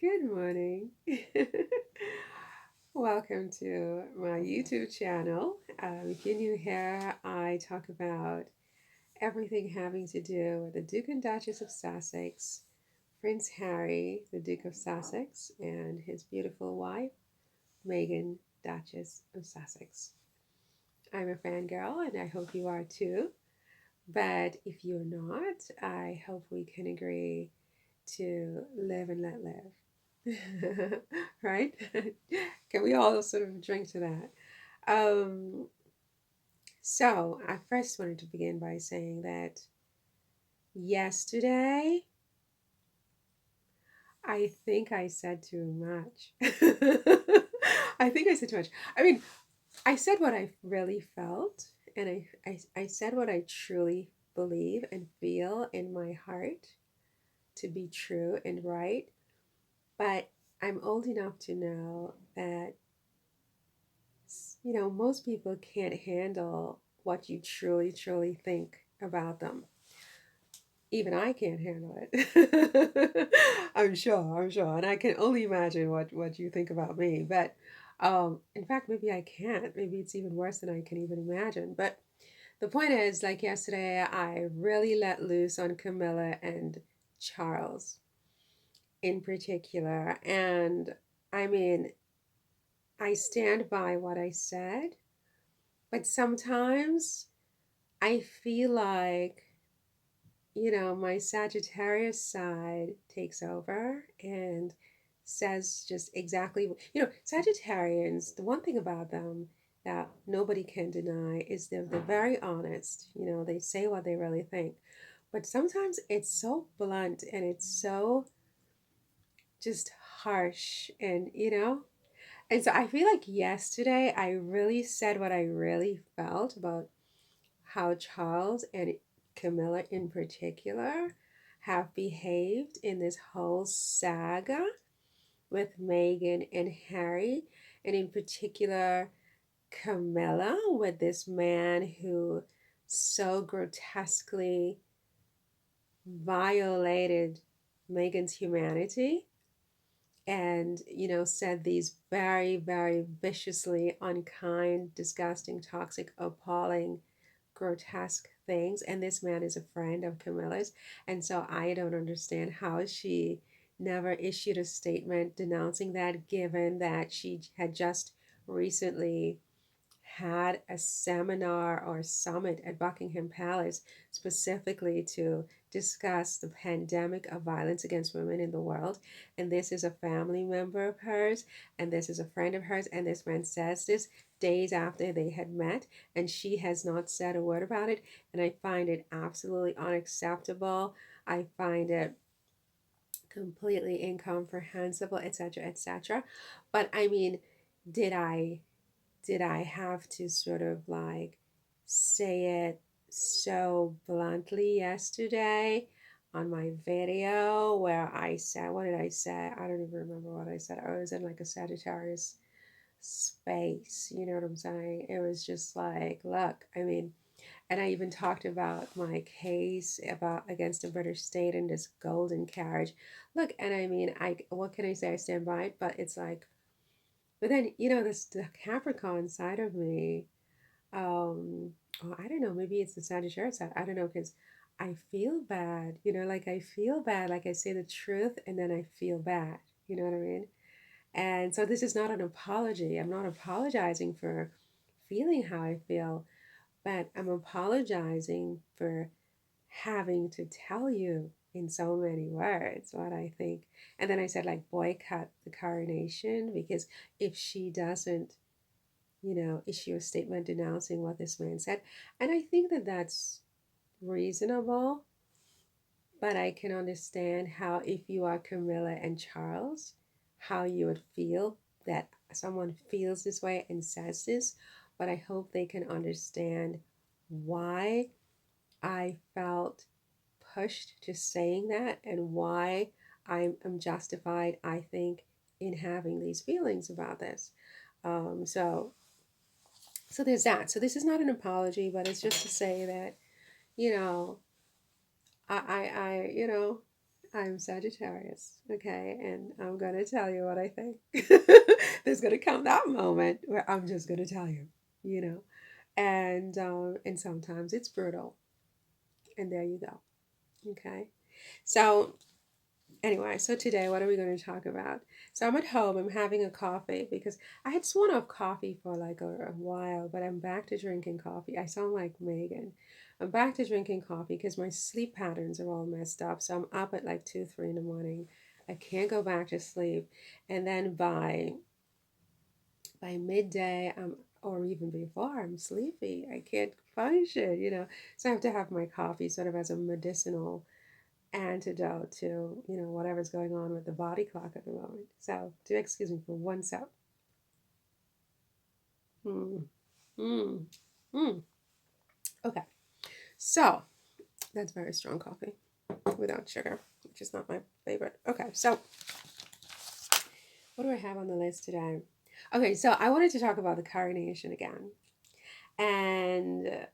Good morning. Welcome to my YouTube channel. If you're new here, I talk about everything having to do with the Duke and Duchess of Sussex, Prince Harry, the Duke of Sussex, and his beautiful wife, Meghan, Duchess of Sussex. I'm a fangirl, and I hope you are too. But if you're not, I hope we can agree to live and let live. Right? Can we all sort of drink to that? Um, so, I first wanted to begin by saying that yesterday, I think I said too much. I think I said too much. I mean, I said what I really felt, and I said what I truly believe and feel in my heart to be true and right. But I'm old enough to know that, most people can't handle what you truly, truly think about them. Even I can't handle it. I'm sure. And I can only imagine what you think about me. But in fact, maybe I can't. Maybe it's even worse than I can even imagine. But the point is, like yesterday, I really let loose on Camilla and Charles in particular. And I mean, I stand by what I said, but sometimes I feel like, my Sagittarius side takes over and says just exactly, Sagittarians, the one thing about them that nobody can deny is they're very honest. They say what they really think. But sometimes it's so blunt and it's so just harsh and so I feel like yesterday I really said what I really felt about how Charles and Camilla in particular have behaved in this whole saga with Meghan and Harry, and in particular Camilla with this man who so grotesquely violated Meghan's humanity and said these very, very viciously unkind, disgusting, toxic, appalling, grotesque things. And this man is a friend of Camilla's, and so I don't understand how she never issued a statement denouncing that, given that she had just recently had a seminar or summit at Buckingham Palace specifically to discuss the pandemic of violence against women in the world. And this is a family member of hers, and this is a friend of hers, and this man says this days after they had met, and she has not said a word about it. And I find it absolutely unacceptable. I find it completely incomprehensible, etc., etc. But I mean, did I did I have to sort of like say it so bluntly yesterday on my video where I said, what did I say? I don't even remember what I said. I was in like a Sagittarius space, you know what I'm saying? It was just like, look, I mean, and I even talked about my case about against the British state and this golden carriage. Look, and I mean, I what can I say? I stand by it, but it's like, but then, this the Capricorn side of me, oh, I don't know, maybe it's the Sagittarius side. I don't know, because I feel bad, like I feel bad, like I say the truth and then I feel bad. You know what I mean? And so this is not an apology. I'm not apologizing for feeling how I feel, but I'm apologizing for having to tell you in so many words what I think. And then I said, like, boycott the coronation because if she doesn't, issue a statement denouncing what this man said. And I think that that's reasonable, but I can understand how, if you are Camilla and Charles, how you would feel that someone feels this way and says this. But I hope they can understand why I felt pushed to saying that and why I'm justified, I think, in having these feelings about this. So there's that. So this is not an apology, but it's just to say that, you know, I I'm Sagittarius, okay, and I'm gonna tell you what I think. There's gonna come that moment where I'm just gonna tell you, you know, and sometimes it's brutal, and there you go, okay. So anyway, so today, what are we going to talk about? So I'm at home, I'm having a coffee because I had sworn off coffee for like a while, but I'm back to drinking coffee. I sound like Meghan. I'm back to drinking coffee because my sleep patterns are all messed up. So I'm up at like 2, 3 in the morning. I can't go back to sleep. And then by midday, or even before, I'm sleepy. I can't function, So I have to have my coffee sort of as a medicinal antidote to whatever's going on with the body clock at the moment. So do excuse me for one sec. Mm, mm, mm. Okay, so that's very strong coffee without sugar, which is not my favorite. Okay, so what do I have on the list today? Okay, so I wanted to talk about the coronation again, and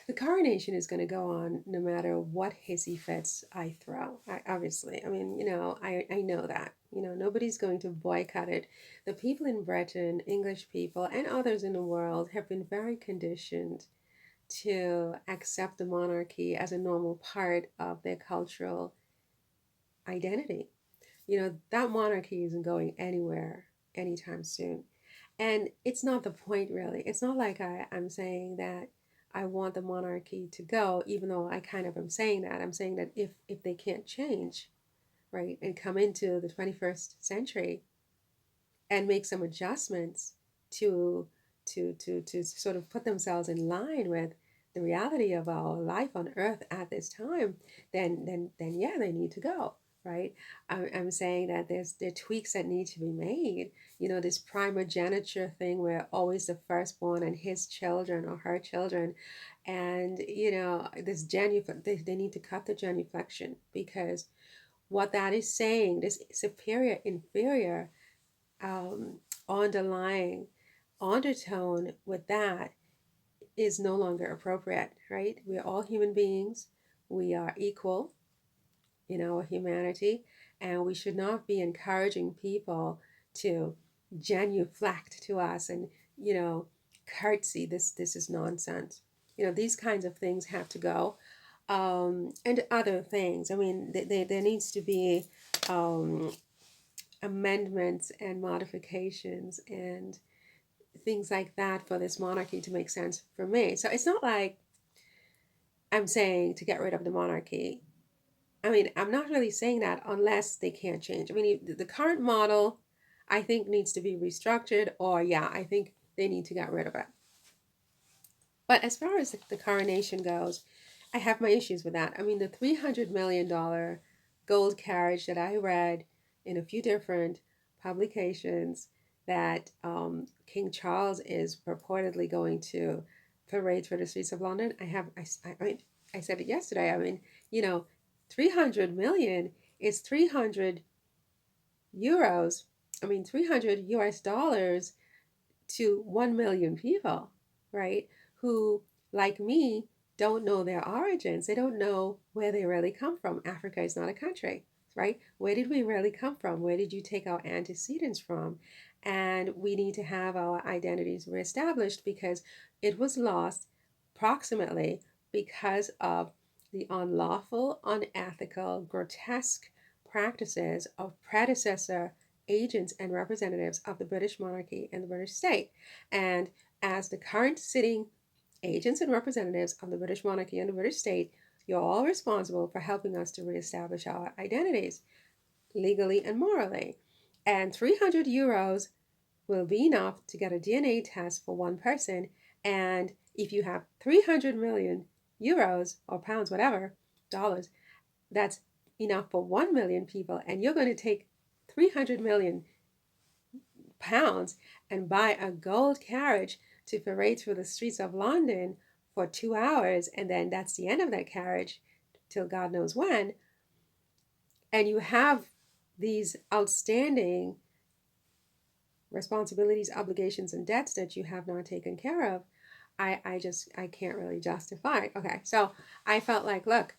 the coronation is going to go on no matter what hissy fits I throw. Obviously, I mean, I know that. Nobody's going to boycott it. The people in Britain, English people, and others in the world have been very conditioned to accept the monarchy as a normal part of their cultural identity. That monarchy isn't going anywhere anytime soon. And it's not the point, really. It's not like I'm saying that I want the monarchy to go, even though I kind of am saying that. I'm saying that if they can't change, right, and come into the 21st century and make some adjustments to to sort of put themselves in line with the reality of our life on earth at this time, then yeah, they need to go, right. I'm saying that there are tweaks that need to be made. This primogeniture thing where always the firstborn and his children or her children, and this they need to cut the genuflection, because what that is saying, this superior inferior um, underlying undertone with that is no longer appropriate, right? We're all human beings. We are equal in our humanity, and we should not be encouraging people to genuflect to us and, curtsy. This is nonsense. These kinds of things have to go. And other things. I mean, there needs to be um, amendments and modifications and things like that for this monarchy to make sense for me. So it's not like I'm saying to get rid of the monarchy. I mean, I'm not really saying that unless they can't change. I mean, the current model, I think, needs to be restructured, or yeah, I think they need to get rid of it. But as far as the coronation goes, I have my issues with that. I mean, the $300 million gold carriage that I read in a few different publications that King Charles is purportedly going to parade through the streets of London. I said it yesterday. I mean, 300 million is 300 euros. I mean, 300 US dollars to 1 million people, right? Who, like me, don't know their origins. They don't know where they really come from. Africa is not a country, right? Where did we really come from? Where did you take our antecedents from? And we need to have our identities reestablished because it was lost proximately because of the unlawful, unethical, grotesque practices of predecessor agents and representatives of the British monarchy and the British state. And as the current sitting agents and representatives of the British monarchy and the British state, you're all responsible for helping us to reestablish our identities legally and morally. And 300 euros will be enough to get a DNA test for one person. And if you have 300 million euros or pounds, whatever, dollars, that's enough for 1 million people. And you're going to take 300 million pounds and buy a gold carriage to parade through the streets of London for 2 hours, and then that's the end of that carriage till God knows when, and you have these outstanding responsibilities, obligations, and debts that you have not taken care of, I can't really justify. Okay, so I felt like, look,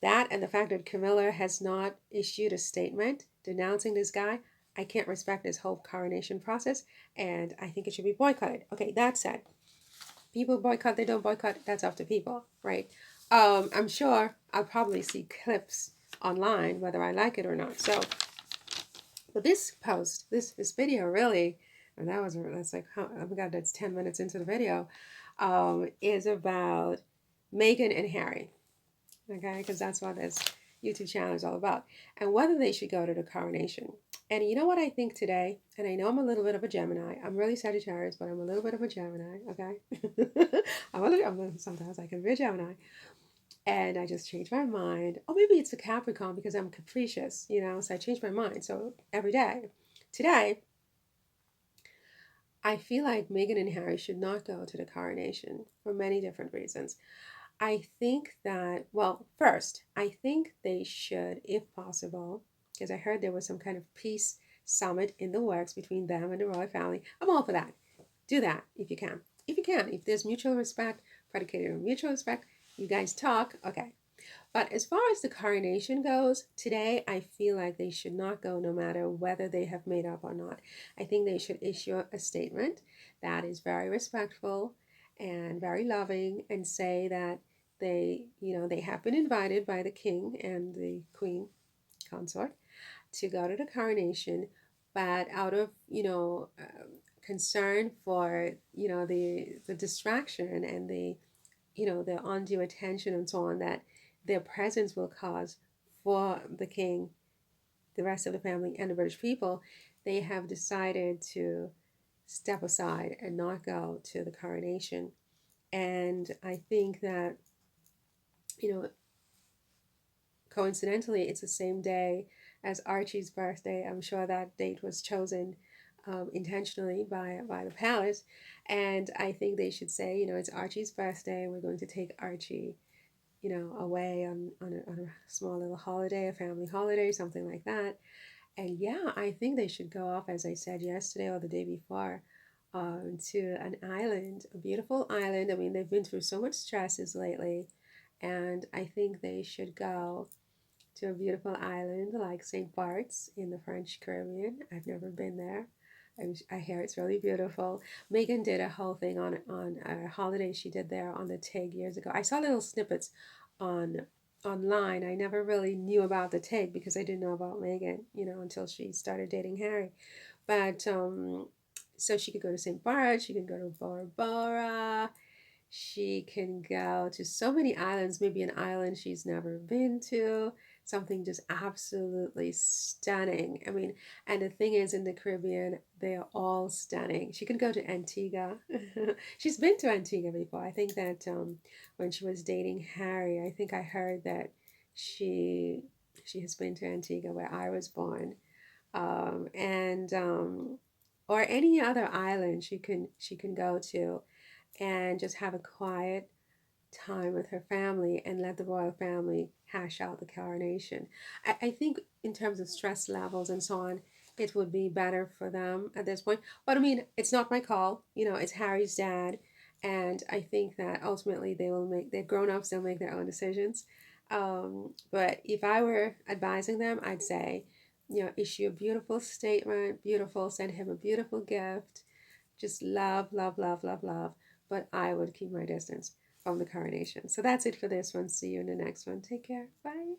that and the fact that Camilla has not issued a statement denouncing this guy, I can't respect this whole coronation process, and I think it should be boycotted. Okay, that said, people boycott, they don't boycott, that's up to people, right? I'm sure I'll probably see clips online, whether I like it or not. So, but this post, this video really, and that's like, oh my God, that's 10 minutes into the video, is about Meghan and Harry, okay? Because that's what this YouTube channel is all about, and whether they should go to the coronation. And you know what I think today? And I know I'm a little bit of a Gemini. I'm really Sagittarius, but I'm a little bit of a Gemini, okay? Sometimes I can be a Gemini. And I just changed my mind. Oh, maybe it's a Capricorn because I'm capricious, you know, so I changed my mind. So every day. Today, I feel like Meghan and Harry should not go to the coronation for many different reasons. I think that, well, first, I think they should, if possible, because I heard there was some kind of peace summit in the works between them and the royal family. I'm all for that. Do that if you can. If you can, if there's mutual respect, predicated on mutual respect, you guys talk, okay. But as far as the coronation goes, today I feel like they should not go no matter whether they have made up or not. I think they should issue a statement that is very respectful and very loving and say that they have been invited by the king and the queen consort to go to the coronation, but out of, concern for, the distraction and the undue attention and so on that their presence will cause for the king, the rest of the family, and the British people, they have decided to step aside and not go to the coronation. And I think that, you know, coincidentally, it's the same day as Archie's birthday. I'm sure that date was chosen intentionally by the palace. And I think they should say, it's Archie's birthday. We're going to take Archie away on a small little holiday, a family holiday, something like that. And yeah, I think they should go off, as I said yesterday or the day before, to an island, a beautiful island. I mean, they've been through so much stresses lately, and I think they should go to a beautiful island like St. Bart's in the French Caribbean. I've never been there. I hear it's really beautiful. Meghan did a whole thing on a holiday she did there on the Tig years ago. I saw little snippets on online. I never really knew about the Tig because I didn't know about Meghan, until she started dating Harry. But so she could go to St. Bart's, she could go to Bora Bora, she can go to so many islands, maybe an island she's never been to, something just absolutely stunning. I mean, and the thing is, in the Caribbean, they are all stunning. She can go to Antigua. She's been to Antigua before. I think that when she was dating Harry, I think I heard that she she has been to Antigua where I was born. And or any other island she can go to and just have a quiet time with her family and let the royal family hash out the coronation. I think, in terms of stress levels and so on, it would be better for them at this point. But I mean, it's not my call. It's Harry's dad. And I think that ultimately they're grown ups, they'll make their own decisions. But if I were advising them, I'd say, issue a beautiful statement, beautiful, send him a beautiful gift, just love, love, love, love, love. But I would keep my distance from the coronation. So that's it for this one. See you in the next one. Take care. Bye.